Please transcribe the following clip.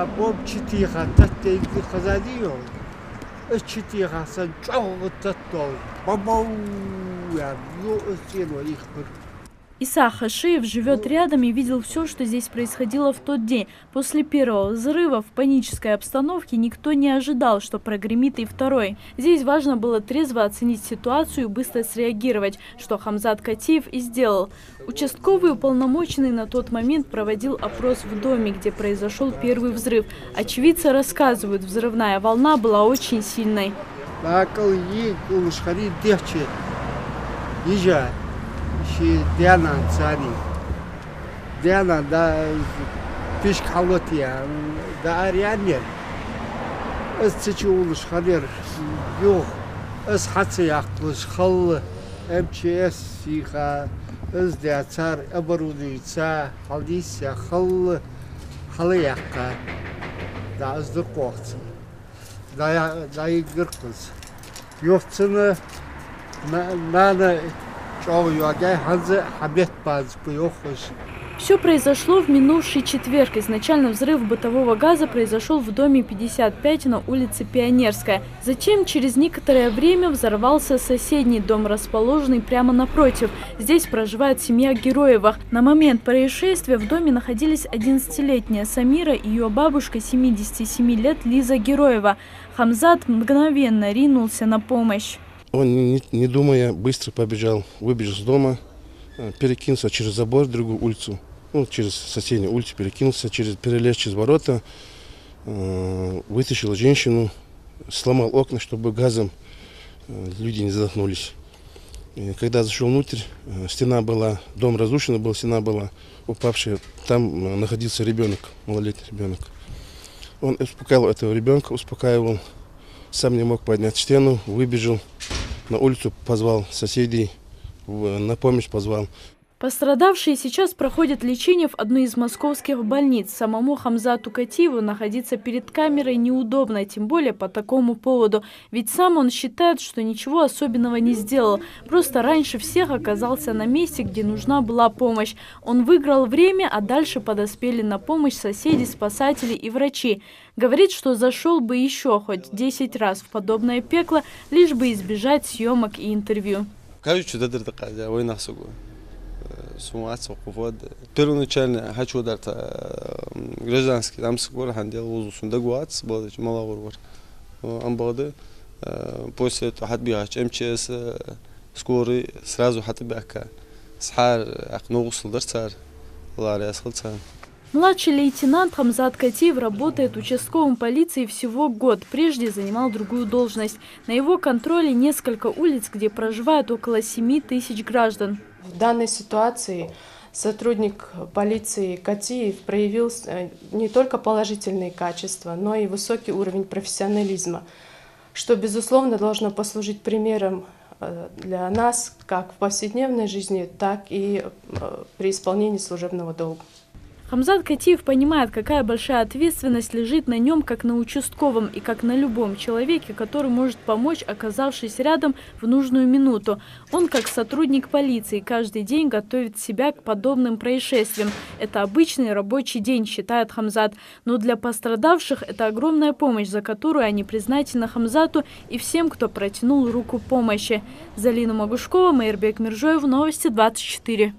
بوم چتیخه تته خزادیو چتیخه سن چاو تته بابو یا یو سینو ایخبر. Иса Хашиев живет рядом и видел все, что здесь происходило в тот день. После первого взрыва в панической обстановке никто не ожидал, что прогремит и второй. Здесь важно было трезво оценить ситуацию и быстро среагировать, что Хамзат Катиев и сделал. Участковый уполномоченный на тот момент проводил опрос в доме, где произошел первый взрыв. Очевидцы рассказывают, взрывная волна была очень сильной. Диана Цари, Диана да пешкалотия, да арианер. Эсчиулш хадер, ё, эс хацияклш хал, МЧС сиха, эс диацар оборудуется, халдисия хал, халияка, да эсдукорц, да игркус. Ёвцена надо Все произошло в минувший четверг. Изначально взрыв бытового газа произошел в доме 55 на улице Пионерская. Затем через некоторое время взорвался соседний дом, расположенный прямо напротив. Здесь проживает семья Героевых. На момент происшествия в доме находились 11-летняя Самира и ее бабушка 77 лет Лиза Героева. Хамзат мгновенно ринулся на помощь. Он, не думая, быстро выбежал с дома, перекинулся через забор в другую улицу, через соседнюю улицу, перелез через ворота, вытащил женщину, сломал окна, чтобы газом люди не задохнулись. И когда зашел внутрь, дом разрушенный был, стена была упавшая, там находился ребенок, малолетний ребенок. Он успокаивал этого ребенка, сам не мог поднять стену, выбежал. На улицу позвал соседей, на помощь позвал. Пострадавшие сейчас проходят лечение в одной из московских больниц. Самому Хамзату Катиеву находиться перед камерой неудобно, тем более по такому поводу. Ведь сам он считает, что ничего особенного не сделал. Просто раньше всех оказался на месте, где нужна была помощь. Он выиграл время, а дальше подоспели на помощь соседи, спасатели и врачи. Говорит, что зашел бы еще хоть 10 раз в подобное пекло, лишь бы избежать съемок и интервью. Первоначально хочу дать гражданский, там скоро хандел возусун дагуац, было маловар. Амбады после этого хатбигач МЧС скорый сразу хатбиака. Схар акногусл дарцар, ларя схалцан. Младший лейтенант Хамзат Катиев работает участковым полиции всего год. Прежде занимал другую должность. На его контроле несколько улиц, где проживают около 7 тысяч граждан. В данной ситуации сотрудник полиции Катиев проявил не только положительные качества, но и высокий уровень профессионализма, что, безусловно, должно послужить примером для нас как в повседневной жизни, так и при исполнении служебного долга. Хамзат Катиев понимает, какая большая ответственность лежит на нем, как на участковом и как на любом человеке, который может помочь, оказавшись рядом в нужную минуту. Он, как сотрудник полиции, каждый день готовит себя к подобным происшествиям. Это обычный рабочий день, считает Хамзат. Но для пострадавших это огромная помощь, за которую они признательны Хамзату и всем, кто протянул руку помощи. Залина Магушкова, Майырбек Миржоев, Новости 24.